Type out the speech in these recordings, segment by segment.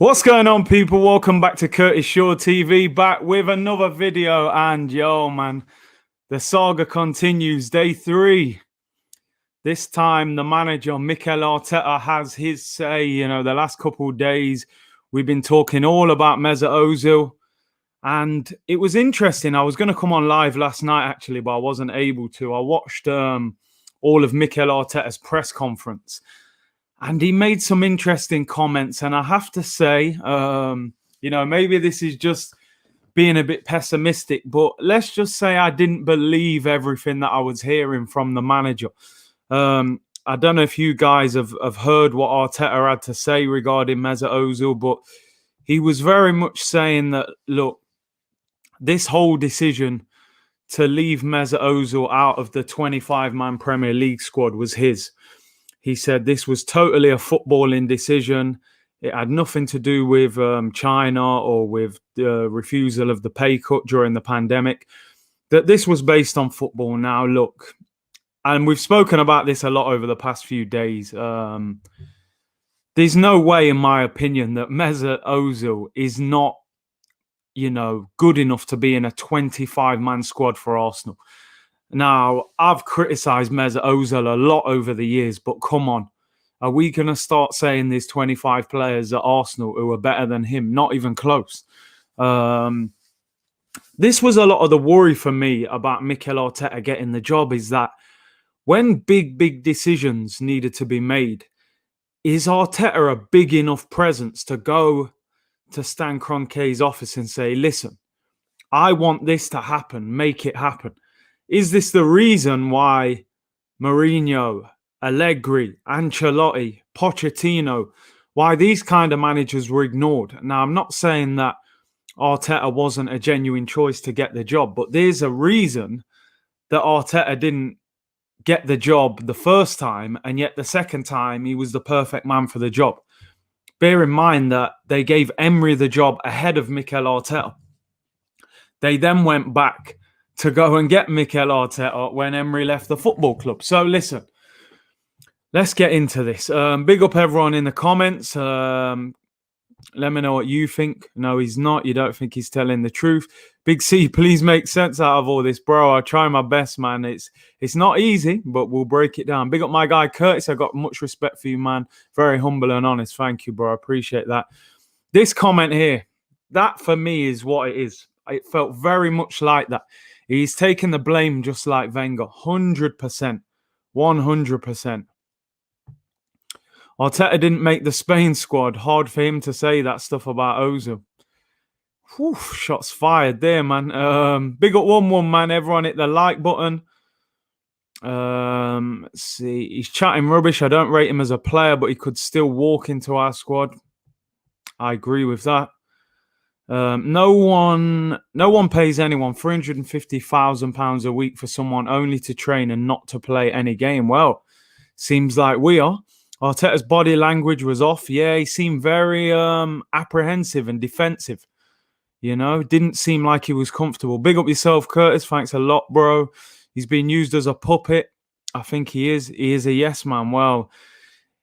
What's going on, people? Welcome back to Curtis Shaw TV, back with another video. And yo, man, the saga continues. Day 3. This time, the manager, Mikel Arteta, has his say. You know, the last couple of days, we've been talking all about Mesut Ozil. And it was interesting. I was going to come on live last night, actually, but I wasn't able to. I watched all of Mikel Arteta's press conference. And he made some interesting comments. And I have to say, maybe this is just being a bit pessimistic, but let's just say I didn't believe everything that I was hearing from the manager. I don't know if you guys have heard what Arteta had to say regarding Mesut Ozil, but he was very much saying that, look, this whole decision to leave Mesut Ozil out of the 25-man Premier League squad was his. He said this was totally a footballing decision. It had nothing to do with China or with the refusal of the pay cut during the pandemic. That this was based on football. Now, look, and we've spoken about this a lot over the past few days. There's no way, in my opinion, that Mesut Ozil is not, good enough to be in a 25-man squad for Arsenal. Now, I've criticised Mesut Ozil a lot over the years, but come on. Are we going to start saying there's 25 players at Arsenal who are better than him? Not even close. This was a lot of the worry for me about Mikel Arteta getting the job, is that when big decisions needed to be made, is Arteta a big enough presence to go to Stan Kroenke's office and say, listen, I want this to happen, make it happen? Is this the reason why Mourinho, Allegri, Ancelotti, Pochettino, why these kind of managers were ignored? Now, I'm not saying that Arteta wasn't a genuine choice to get the job, but there's a reason that Arteta didn't get the job the first time, and yet the second time he was the perfect man for the job. Bear in mind that they gave Emery the job ahead of Mikel Arteta. They then went back to go and get Mikel Arteta when Emery left the football club. So listen, let's get into this. Big up everyone in the comments. Let me know what you think. No, he's not. You don't think he's telling the truth. Big C, please make sense out of all this, bro. I try my best, man. It's not easy, but we'll break it down. Big up my guy Curtis. I got much respect for you, man. Very humble and honest. Thank you, bro. I appreciate that. This comment here, that for me is what it is. It felt very much like that. He's taking the blame just like Wenger. 100%. 100%. Arteta didn't make the Spain squad. Hard for him to say that stuff about Ozil. Whew, shots fired there, man. Big up 1-1, man. Everyone hit the like button. Let's see. He's chatting rubbish. I don't rate him as a player, but he could still walk into our squad. I agree with that. No one pays anyone £350,000 a week for someone only to train and not to play any game. Well, seems like we are. Arteta's body language was off. Yeah, he seemed very apprehensive and defensive. Didn't seem like he was comfortable. Big up yourself, Curtis. Thanks a lot, bro. He's been used as a puppet. I think he is. He is a yes man. Well,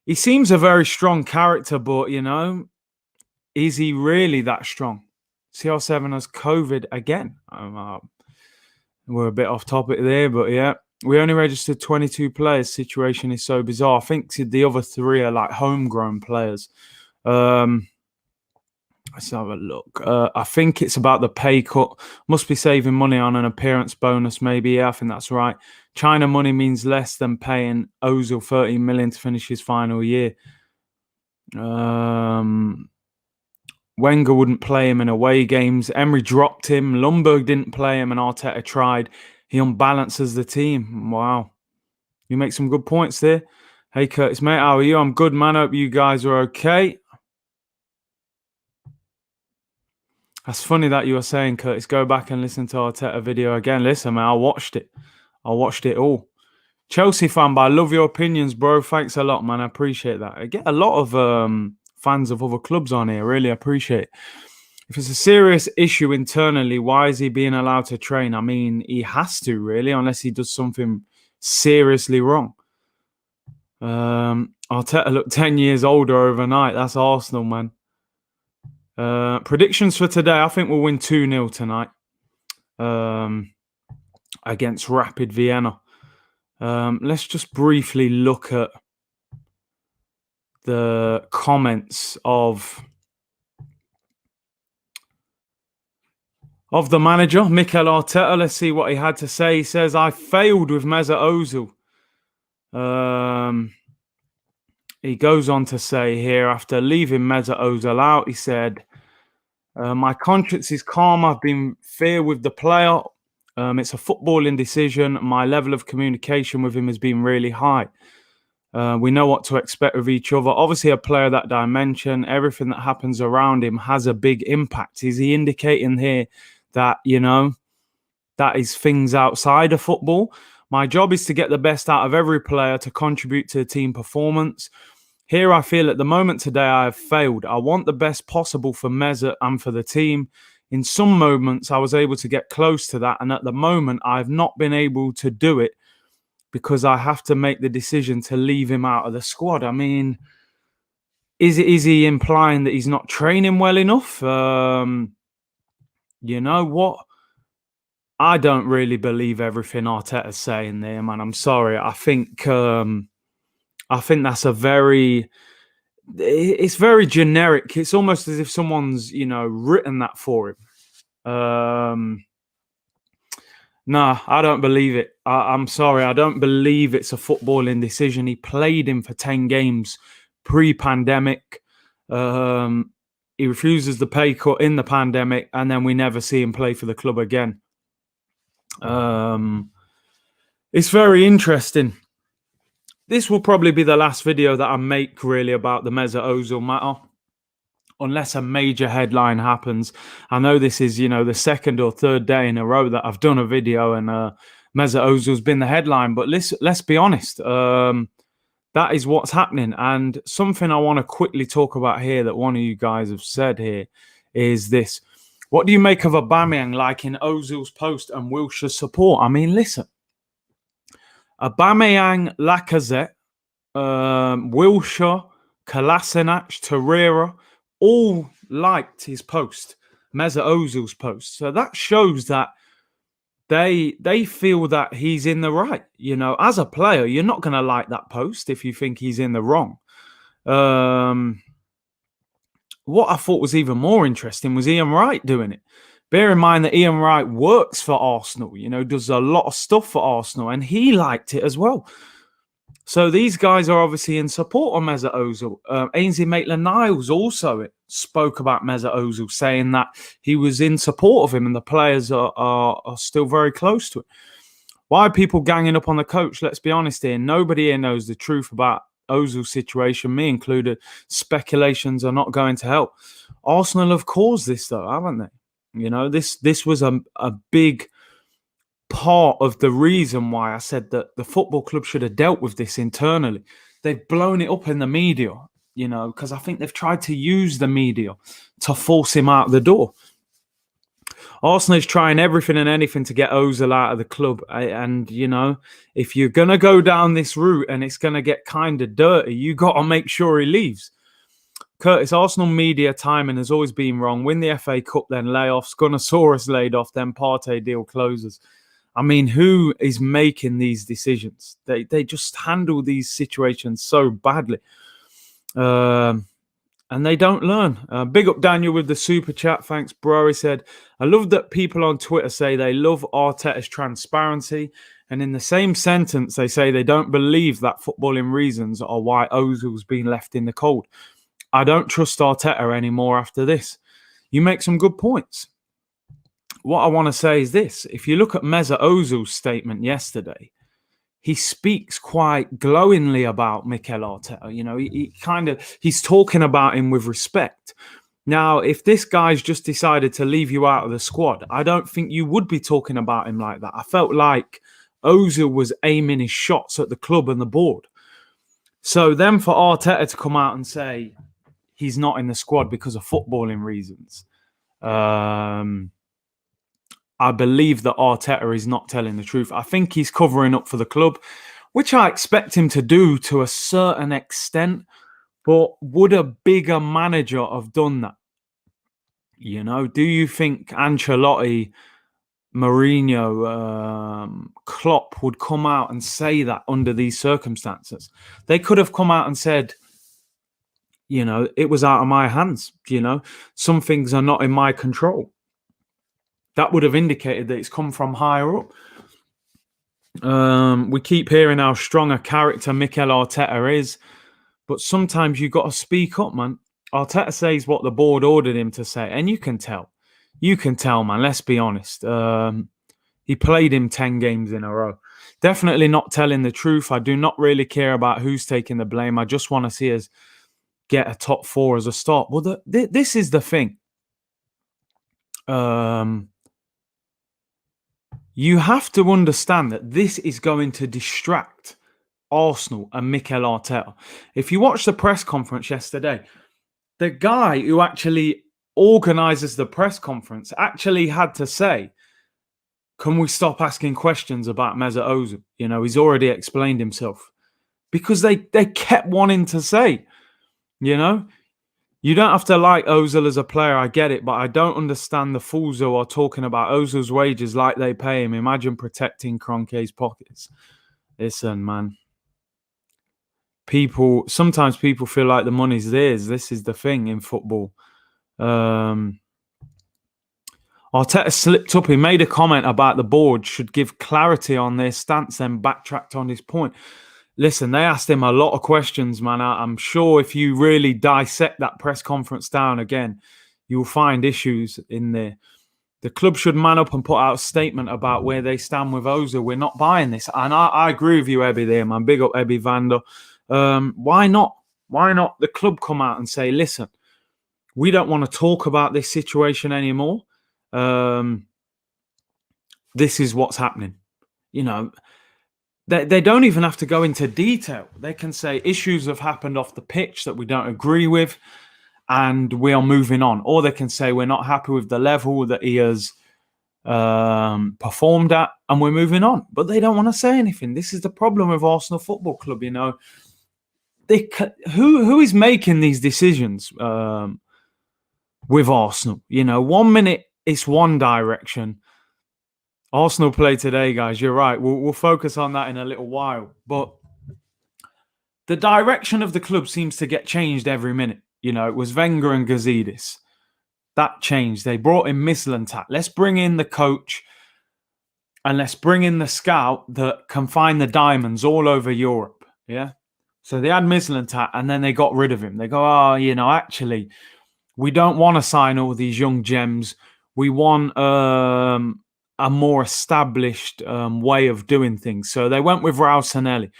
he seems a very strong character, but, is he really that strong? CR7 has COVID again. We're a bit off topic there, but yeah. We only registered 22 players. Situation is so bizarre. I think the other 3 are like homegrown players. Let's have a look. I think it's about the pay cut. Must be saving money on an appearance bonus, maybe. Yeah, I think that's right. China money means less than paying Ozil 13 million to finish his final year. Wenger wouldn't play him in away games. Emery dropped him. Lundberg didn't play him, and Arteta tried. He unbalances the team. Wow. You make some good points there. Hey, Curtis, mate, how are you? I'm good, man. Hope you guys are okay. That's funny that you were saying, Curtis, go back and listen to Arteta video again. Listen, man, I watched it. I watched it all. Chelsea fan, but I love your opinions, bro. Thanks a lot, man. I appreciate that. I get a lot of fans of other clubs on here. Really appreciate it. If it's a serious issue internally, why is he being allowed to train? I mean, he has to, really, unless he does something seriously wrong. Arteta looked 10 years older overnight. That's Arsenal, man. Predictions for today. I think we'll win 2-0 tonight against Rapid Vienna. Let's just briefly look at the comments of the manager, Mikel Arteta. Let's see what he had to say. He says, I failed with Mesut Ozil. He goes on to say here, after leaving Mesut Ozil out, he said, my conscience is calm. I've been fair with the player. It's a footballing decision. My level of communication with him has been really high. We know what to expect of each other. Obviously, a player that dimension, everything that happens around him has a big impact. Is he indicating here that, that is things outside of football? My job is to get the best out of every player to contribute to the team performance. Here, I feel at the moment today I have failed. I want the best possible for Mesut and for the team. In some moments, I was able to get close to that. And at the moment, I've not been able to do it because I have to make the decision to leave him out of the squad. I mean, is he implying that he's not training well enough? You know what? I don't really believe everything Arteta's saying there, man. I'm sorry. I think that's it's very generic. It's almost as if someone's, written that for him. No, I don't believe it. I'm sorry. I don't believe it's a footballing decision. He played him for 10 games pre-pandemic. He refuses the pay cut in the pandemic, and then we never see him play for the club again. It's very interesting. This will probably be the last video that I make really about the Mesut Ozil matter, unless a major headline happens. I know this is, the second or third day in a row that I've done a video and Mesut Ozil's been the headline. But let's be honest, that is what's happening. And something I want to quickly talk about here that one of you guys have said here is this. What do you make of Aubameyang liking Ozil's post and Wilshire's support? I mean, listen. Aubameyang, Lacazette, Wilshere, Kolasinac, Torreira, all liked his post, Mesut Ozil's post. So that shows that they feel that he's in the right. As a player, you're not going to like that post if you think he's in the wrong. What I thought was even more interesting was Ian Wright doing it. Bear in mind that Ian Wright works for Arsenal, does a lot of stuff for Arsenal, and he liked it as well. So these guys are obviously in support of Mesut Ozil. Ainsley Maitland-Niles also spoke about Mesut Ozil, saying that he was in support of him and the players are still very close to it. Why are people ganging up on the coach? Let's be honest here. Nobody here knows the truth about Ozil's situation, me included. Speculations are not going to help. Arsenal have caused this, though, haven't they? This was a big part of the reason why I said that the football club should have dealt with this internally. They've blown it up in the media, because I think they've tried to use the media to force him out the door. Arsenal is trying everything and anything to get Ozil out of the club. And, if you're going to go down this route and it's going to get kind of dirty, you got to make sure he leaves. Curtis, Arsenal media timing has always been wrong. Win the FA Cup, then layoffs. Gunnersaurus laid off, then Partey deal closes. I mean, who is making these decisions? They just handle these situations so badly. And they don't learn. Big up Daniel with the super chat. Thanks, bro. He said, I love that people on Twitter say they love Arteta's transparency. And in the same sentence, they say they don't believe that footballing reasons are why Ozil's been left in the cold. I don't trust Arteta anymore after this. You make some good points. What I want to say is this. If you look at Mesut Ozil's statement yesterday, he speaks quite glowingly about Mikel Arteta. He's talking about him with respect. Now, if this guy's just decided to leave you out of the squad, I don't think you would be talking about him like that. I felt like Ozil was aiming his shots at the club and the board. So then for Arteta to come out and say he's not in the squad because of footballing reasons, I believe that Arteta is not telling the truth. I think he's covering up for the club, which I expect him to do to a certain extent. But would a bigger manager have done that? You know, do you think Ancelotti, Mourinho, Klopp would come out and say that under these circumstances? They could have come out and said, you know, it was out of my hands. You know, some things are not in my control. That would have indicated that it's come from higher up. We keep hearing how strong a character Mikel Arteta is, but sometimes you got to speak up, man. Arteta says what the board ordered him to say, and you can tell. You can tell, man. Let's be honest. He played him 10 games in a row. Definitely not telling the truth. I do not really care about who's taking the blame. I just want to see us get a top 4 as a start. Well, this is the thing. You have to understand that this is going to distract Arsenal and Mikel Arteta. If you watch the press conference yesterday, the guy who actually organises the press conference actually had to say, can we stop asking questions about Mesut Ozil? You know, he's already explained himself. Because they kept wanting to say, you know, you don't have to like Ozil as a player, I get it, but I don't understand the fools who are talking about Ozil's wages like they pay him. Imagine protecting Kroenke's pockets. Listen, man. Sometimes people feel like the money's theirs. This is the thing in football. Arteta slipped up. He made a comment about the board should give clarity on their stance and backtracked on his point. Listen, they asked him a lot of questions, man. I'm sure if you really dissect that press conference down again, you'll find issues in there. The club should man up and put out a statement about where they stand with Ozil. We're not buying this. And I agree with you, Ebby, there, man. Big up Ebby Vander. Why not? Why not the club come out and say, listen, we don't want to talk about this situation anymore. This is what's happening. You know, they don't even have to go into detail. They can say issues have happened off the pitch that we don't agree with and we are moving on. Or they can say we're not happy with the level that he has performed at and we're moving on. But they don't want to say anything. This is the problem with Arsenal Football Club, you know. Who is making these decisions with Arsenal? You know, 1 minute it's one direction. Arsenal play today, guys. You're right. We'll focus on that in a little while. But the direction of the club seems to get changed every minute. You know, it was Wenger and Gazidis. That changed. They brought in Mislintat. Let's bring in the coach and let's bring in the scout that can find the diamonds all over Europe. Yeah. So they had Mislintat and then they got rid of him. They go, you know, actually, we don't want to sign all these young gems. We want a more established way of doing things. So they went with Raul Sanelli.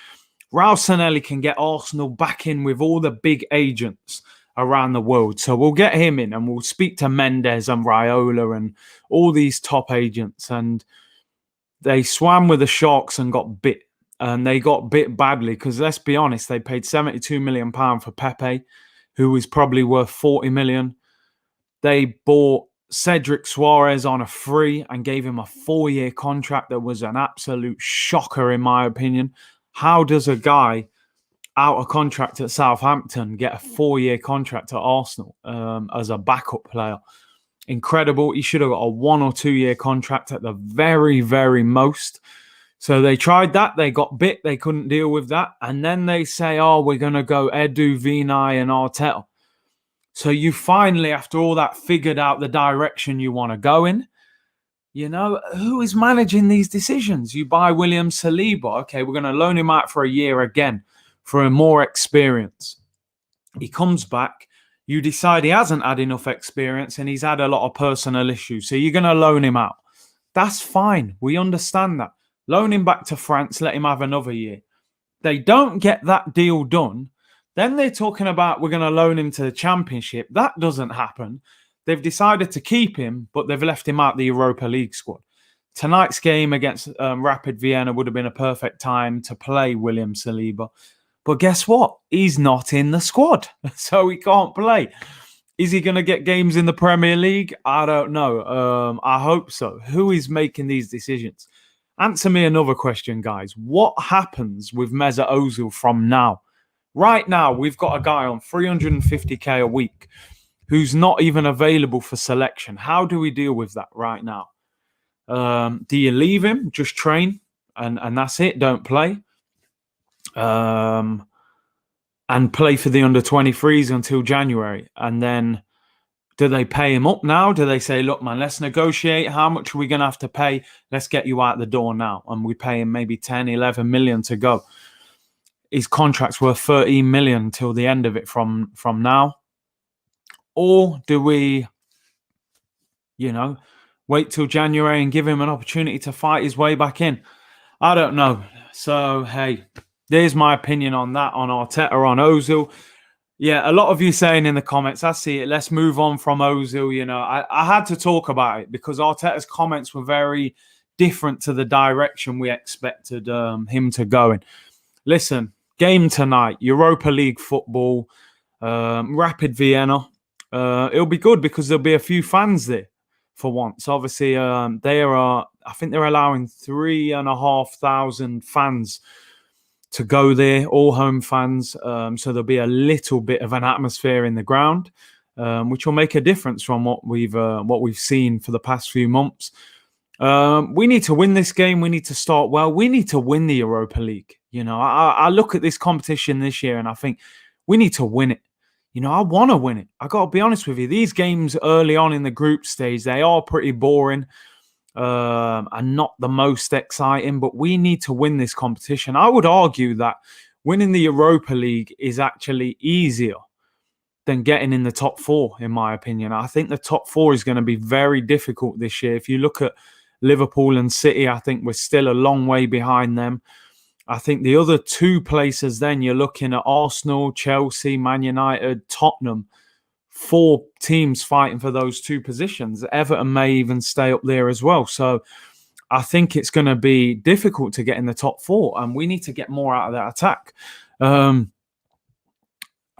Raul Sanelli can get Arsenal back in with all the big agents around the world. So we'll get him in and we'll speak to Mendes and Raiola and all these top agents. And they swam with the sharks and got bit. And they got bit badly because, let's be honest, they paid £72 million for Pepe, who was probably worth 40 million. They bought Cedric Suarez on a free and gave him a 4-year contract that was an absolute shocker, in my opinion. How does a guy out of contract at Southampton get a 4-year contract at Arsenal as a backup player? Incredible. He should have got a 1 or 2 year contract at the very, very most. So they tried that. They got bit. They couldn't deal with that. And then they say, we're going to go Edu, Vinay and Arteta. So you finally, after all that, figured out the direction you want to go in. You know, who is managing these decisions? You buy William Saliba. Okay, we're going to loan him out for a year again for a more experience. He comes back. You decide he hasn't had enough experience and he's had a lot of personal issues. So you're going to loan him out. That's fine. We understand that. Loan him back to France. Let him have another year. They don't get that deal done. Then they're talking about we're going to loan him to the Championship. That doesn't happen. They've decided to keep him, but they've left him out the Europa League squad. Tonight's game against Rapid Vienna would have been a perfect time to play William Saliba. But guess what? He's not in the squad, so he can't play. Is he going to get games in the Premier League? I don't know. I hope so. Who is making these decisions? Answer me another question, guys. What happens with Mesut Ozil from now? Right now, we've got a guy on 350k a week who's not even available for selection. How do we deal with that right now? Do you leave him, just train, and that's it, don't play? And play for the under-23s until January. And then do they pay him up now? Do they say, look, man, let's negotiate. How much are we going to have to pay? Let's get you out the door now. And we pay him maybe 10, 11 million to go. His contract's worth 13 million till the end of it from now. Or do we, wait till January and give him an opportunity to fight his way back in? I don't know. So, hey, there's my opinion on that, on Arteta, on Ozil. Yeah, a lot of you saying in the comments, I see it, let's move on from Ozil. I had to talk about it because Arteta's comments were very different to the direction we expected him to go in. Listen, game tonight, Europa League football, Rapid Vienna. It'll be good because there'll be a few fans there for once. Obviously, I think they're allowing 3,500 fans to go there, all home fans. So there'll be a little bit of an atmosphere in the ground, which will make a difference from what we've seen for the past few months. We need to win this game. We need to start well. We need to win the Europa League. I look at this competition this year and I think we need to win it. I want to win it. I got to be honest with you. These games early on in the group stage, they are pretty boring. And not the most exciting, but we need to win this competition. I would argue that winning the Europa League is actually easier than getting in the top four, in my opinion. I think the top four is going to be very difficult this year. If you look at Liverpool and City, I think we're still a long way behind them. I think the other two places, then you're looking at Arsenal, Chelsea, Man United, Tottenham. 4 teams fighting for those 2 positions. Everton may even stay up there as well. So I think it's going to be difficult to get in the top 4, and we need to get more out of that attack. I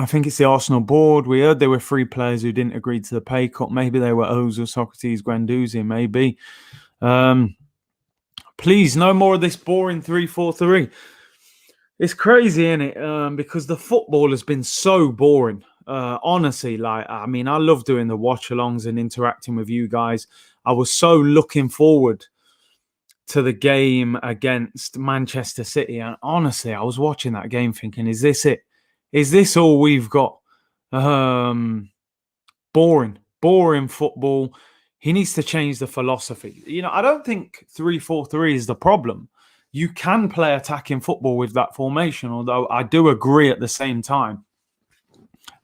think it's the Arsenal board. We heard there were 3 players who didn't agree to the pay cut. Maybe they were Ozil, Socrates, Guendouzi, maybe. Please, no more of this boring 3-4-3. It's crazy, isn't it? Because the football has been so boring. Honestly, I love doing the watch-alongs and interacting with you guys. I was so looking forward to the game against Manchester City. And honestly, I was watching that game thinking, is this it? Is this all we've got? Boring football. He needs to change the philosophy. I don't think 3-4-3 is the problem. You can play attacking football with that formation, although I do agree at the same time.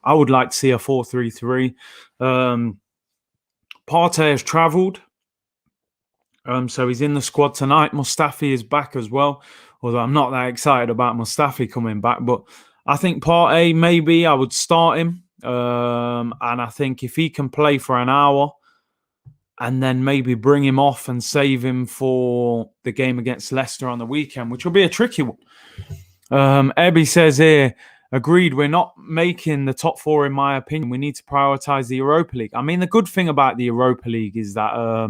I would like to see a 4-3-3. Partey has travelled. So he's in the squad tonight. Mustafi is back as well. Although I'm not that excited about Mustafi coming back. But I think Partey, maybe I would start him. And I think if he can play for an hour and then maybe bring him off and save him for the game against Leicester on the weekend, which will be a tricky one. Ebby says here, agreed, we're not making the top 4 in my opinion. We need to prioritise the Europa League. I mean, the good thing about the Europa League is that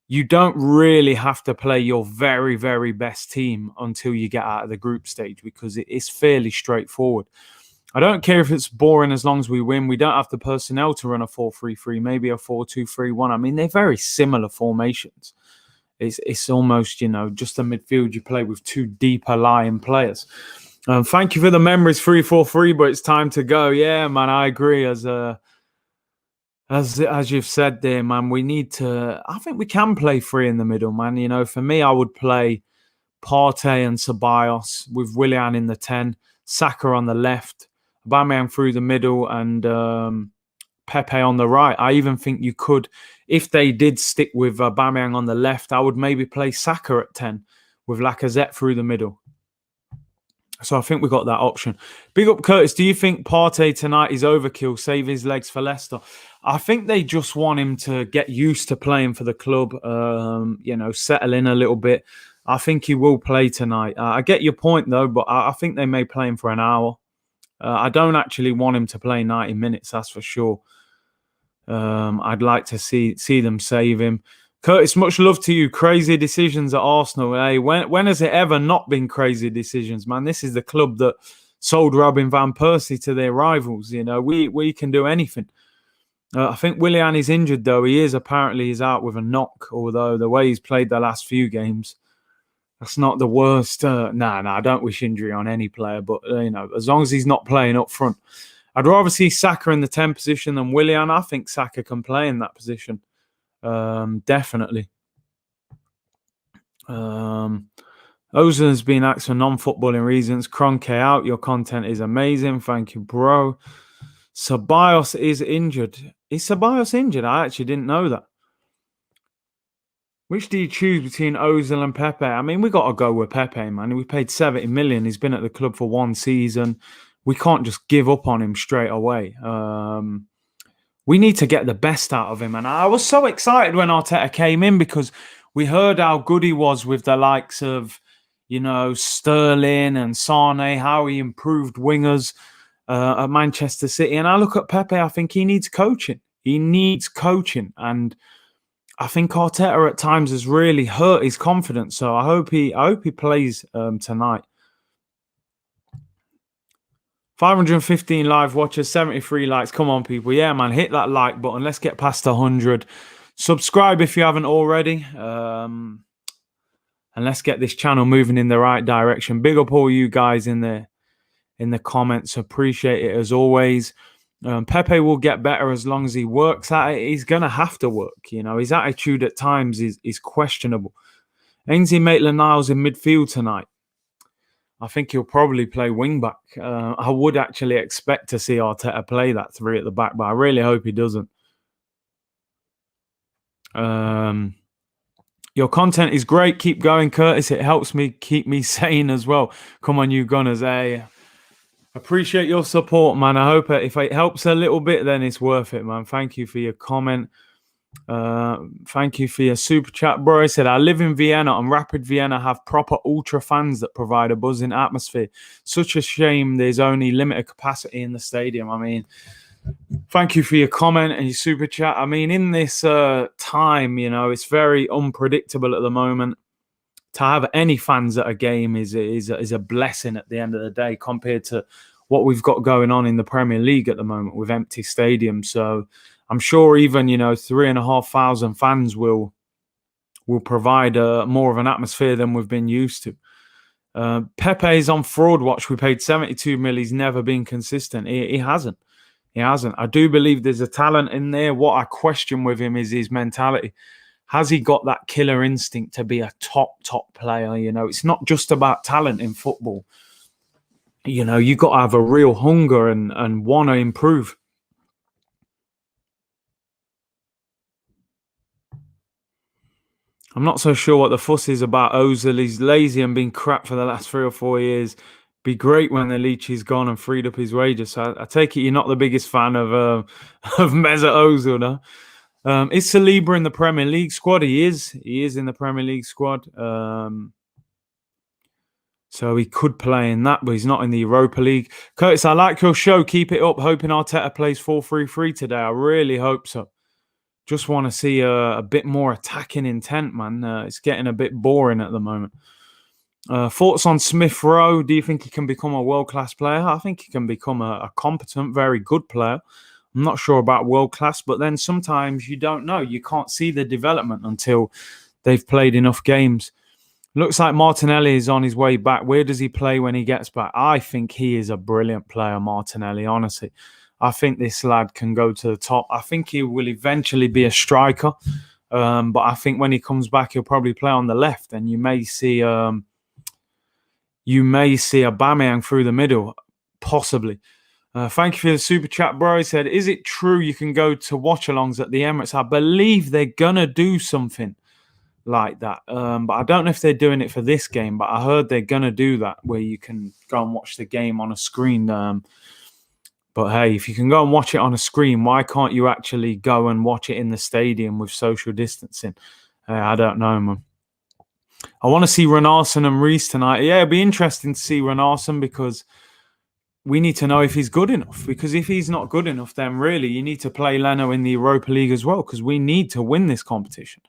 you don't really have to play your very, very best team until you get out of the group stage because it is fairly straightforward. I don't care if it's boring as long as we win. We don't have the personnel to run a 4-3-3, maybe a 4-2-3-1. I mean, they're very similar formations. It's almost, just a midfield you play with 2 deeper lying players. Thank you for the memories, 3-4-3, but it's time to go. Yeah, man, I agree. As you've said there, man, we need to. I think we can play 3 in the middle, man. For me, I would play Partey and Ceballos with Willian in the 10, Saka on the left, Aubameyang through the middle, and Pepe on the right. I even think you could, if they did stick with Aubameyang on the left, I would maybe play Saka at 10 with Lacazette through the middle. So I think we got that option. Big up, Curtis. Do you think Partey tonight is overkill? Save his legs for Leicester. I think they just want him to get used to playing for the club, settle in a little bit. I think he will play tonight. I get your point, though, but I think they may play him for an hour. I don't actually want him to play 90 minutes, that's for sure. I'd like to see them save him. Curtis, much love to you. Crazy decisions at Arsenal. Hey, when has it ever not been crazy decisions, man? This is the club that sold Robin van Persie to their rivals. We can do anything. I think Willian is injured, though. He's out with a knock, although the way he's played the last few games, that's not the worst. I don't wish injury on any player, but, as long as he's not playing up front. I'd rather see Saka in the 10 position than Willian. I think Saka can play in that position. Definitely. Ozil has been asked for non-footballing reasons. Cronke out. Your content is amazing. Thank you, bro. Ceballos is injured. Is Ceballos injured? I actually didn't know that. Which do you choose between Ozil and Pepe? I mean, we got to go with Pepe, man. We paid 70 million. He's been at the club for one season. We can't just give up on him straight away. We need to get the best out of him. And I was so excited when Arteta came in because we heard how good he was with the likes of, Sterling and Sane, how he improved wingers at Manchester City. And I look at Pepe, I think he needs coaching. He needs coaching. And I think Arteta at times has really hurt his confidence. So I hope he plays tonight. 515 live watchers, 73 likes. Come on, people. Yeah, man, hit that like button. Let's get past 100. Subscribe if you haven't already. And let's get this channel moving in the right direction. Big up all you guys in the comments. Appreciate it as always. Pepe will get better as long as he works at it. He's going to have to work. His attitude at times is questionable. Ainsley Maitland-Niles in midfield tonight. I think he'll probably play wing-back. I would actually expect to see Arteta play that 3 at the back, but I really hope he doesn't. Your content is great. Keep going, Curtis. It helps me keep me sane as well. Come on, you Gunners. Hey, appreciate your support, man. I hope if it helps a little bit, then it's worth it, man. Thank you for your comment. Thank you for your super chat, bro. I said, I live in Vienna and Rapid Vienna have proper ultra fans that provide a buzzing atmosphere. Such a shame there's only limited capacity in the stadium. I mean, thank you for your comment and your super chat. I mean, in this time, it's very unpredictable at the moment. To have any fans at a game is a blessing at the end of the day compared to what we've got going on in the Premier League at the moment with empty stadiums. So I'm sure even 3,500 fans will provide more of an atmosphere than we've been used to. Pepe is on fraud watch. We paid 72 mil. He's never been consistent. He hasn't. He hasn't. I do believe there's a talent in there. What I question with him is his mentality. Has he got that killer instinct to be a top player? It's not just about talent in football. You got to have a real hunger and want to improve. I'm not so sure what the fuss is about Ozil. He's lazy and been crap for the last 3 or 4 years. Be great when the leech is gone and freed up his wages. So I take it you're not the biggest fan of Mesut Ozil, no? Is Saliba in the Premier League squad? He is. He is in the Premier League squad. So he could play in that, but he's not in the Europa League. Curtis, I like your show. Keep it up. Hoping Arteta plays 4-3-3 today. I really hope so. Just want to see a bit more attacking intent, man. It's getting a bit boring at the moment. Thoughts on Smith Rowe? Do you think he can become a world-class player? I think he can become a competent, very good player. I'm not sure about world-class, but then sometimes you don't know. You can't see the development until they've played enough games. Looks like Martinelli is on his way back. Where does he play when he gets back? I think he is a brilliant player, Martinelli, honestly. I think this lad can go to the top. I think he will eventually be a striker. But I think when he comes back, he'll probably play on the left. And you may see Aubameyang through the middle, possibly. Thank you for the super chat, bro. He said, is it true you can go to watch-alongs at the Emirates? I believe they're going to do something like that. But I don't know if they're doing it for this game, but I heard they're going to do that where you can go and watch the game on a screen. But hey, if you can go and watch it on a screen, why can't you actually go and watch it in the stadium with social distancing? I don't know, man. I want to see Renarson and Reece tonight. Yeah, it'd be interesting to see Renarson because we need to know if he's good enough. Because if he's not good enough, then really you need to play Leno in the Europa League as well because we need to win this competition.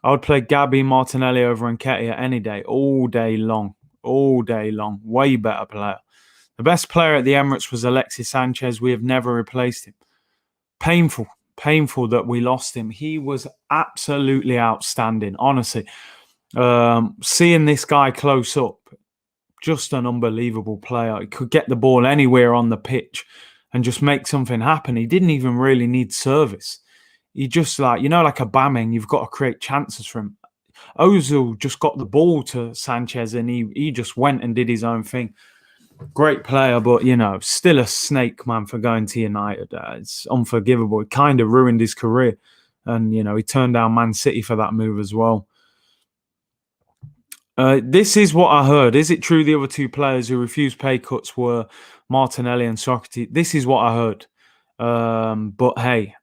I would play Gabby, Martinelli over Nketiah any day, all day long. All day long. Way better player. The best player at the Emirates was Alexis Sanchez. We have never replaced him. painful that we lost him. He was absolutely outstanding, honestly. Seeing this guy close up, just an unbelievable player. He could get the ball anywhere on the pitch and just make something happen. He didn't even really need service. He just like Aubameyang, you've got to create chances for him. Ozil just got the ball to Sanchez and he just went and did his own thing. Great player, but, still a snake, man, for going to United. It's unforgivable. It kind of ruined his career. And, he turned down Man City for that move as well. This is what I heard. Is it true the other two players who refused pay cuts were Martinelli and Socrates? This is what I heard. But, hey,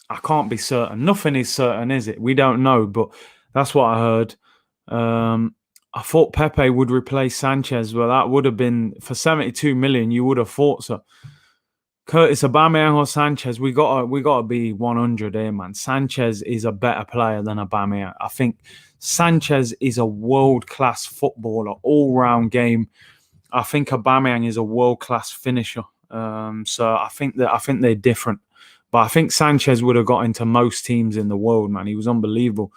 I can't be certain. Nothing is certain, is it? We don't know, but that's what I heard. I thought Pepe would replace Sanchez. Well, that would have been for 72 million. You would have thought so. Curtis, Aubameyang or Sanchez? We gotta be 100 here, man. Sanchez is a better player than Aubameyang. I think Sanchez is a world-class footballer, all-round game. I think Aubameyang is a world-class finisher. So I think they're different. But I think Sanchez would have got into most teams in the world, man. He was unbelievable.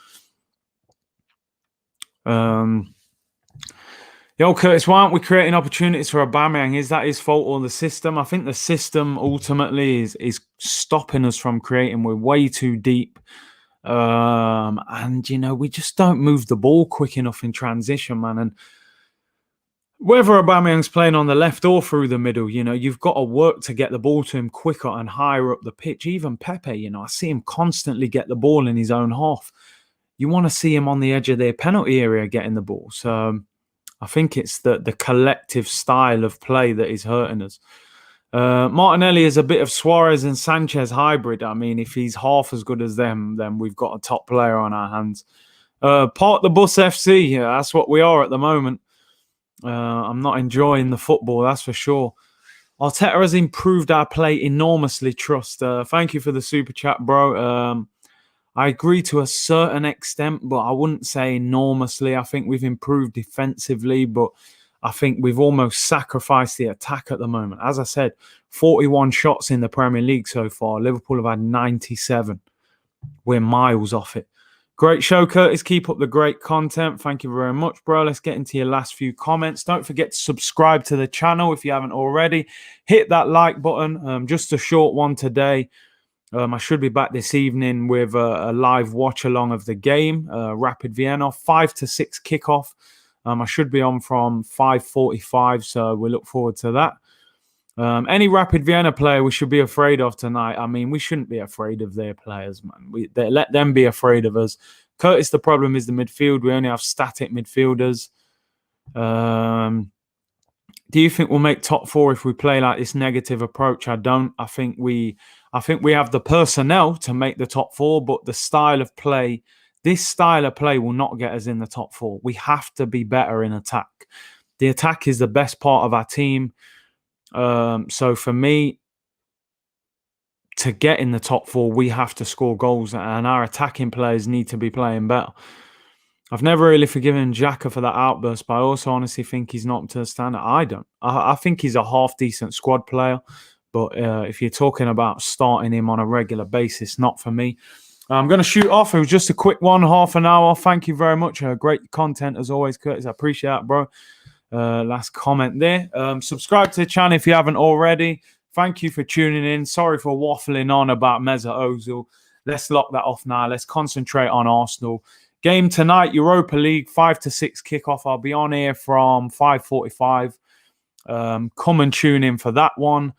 Yo, Curtis, why aren't we creating opportunities for Aubameyang? Is that his fault or the system? I think the system ultimately is stopping us from creating. We're way too deep. And, we just don't move the ball quick enough in transition, man. And whether Aubameyang's playing on the left or through the middle, you've got to work to get the ball to him quicker and higher up the pitch. Even Pepe, I see him constantly get the ball in his own half. You want to see him on the edge of their penalty area getting the ball. So I think it's the collective style of play that is hurting us. Martinelli is a bit of Suarez and Sanchez hybrid. I mean, if he's half as good as them, then we've got a top player on our hands. Park the Bus FC, yeah, that's what we are at the moment. I'm not enjoying the football, that's for sure. Arteta has improved our play enormously, Trust. Thank you for the super chat, bro. I agree to a certain extent, but I wouldn't say enormously. I think we've improved defensively, but I think we've almost sacrificed the attack at the moment. As I said, 41 shots in the Premier League so far. Liverpool have had 97. We're miles off it. Great show, Curtis. Keep up the great content. Thank you very much, bro. Let's get into your last few comments. Don't forget to subscribe to the channel if you haven't already. Hit that like button. Just a short one today. I should be back this evening with a live watch-along of the game. Rapid Vienna, 5 to 6 kickoff. I should be on from 5:45, so we look forward to that. Any Rapid Vienna player we should be afraid of tonight. I mean, we shouldn't be afraid of their players, man. They let them be afraid of us. Curtis, the problem is the midfield. We only have static midfielders. Do you think we'll make top four if we play like this negative approach? I don't. I think we have the personnel to make the top four, but the style of play, this style of play will not get us in the top four. We have to be better in attack. The attack is the best part of our team. So for me, to get in the top four, we have to score goals, and our attacking players need to be playing better. I've never really forgiven Xhaka for that outburst, but I also honestly think he's not up to the standard. I don't. I think he's a half-decent squad player, but if you're talking about starting him on a regular basis, not for me. I'm going to shoot off. It was just a quick one, half an hour. Thank you very much. Great content as always, Curtis. I appreciate that, bro. Last comment there. Subscribe to the channel if you haven't already. Thank you for tuning in. Sorry for waffling on about Mesut Ozil. Let's lock that off now. Let's concentrate on Arsenal. Game tonight, Europa League, 5 to 6 kickoff. I'll be on here from 5:45. Come and tune in for that one.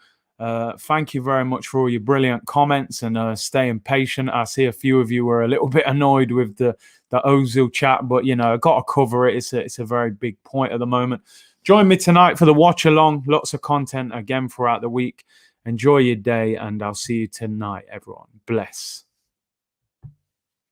Thank you very much for all your brilliant comments and staying patient. I see a few of you were a little bit annoyed with the Ozil chat, but, I got to cover it. It's a very big point at the moment. Join me tonight for the watch along. Lots of content again throughout the week. Enjoy your day, and I'll see you tonight, everyone. Bless.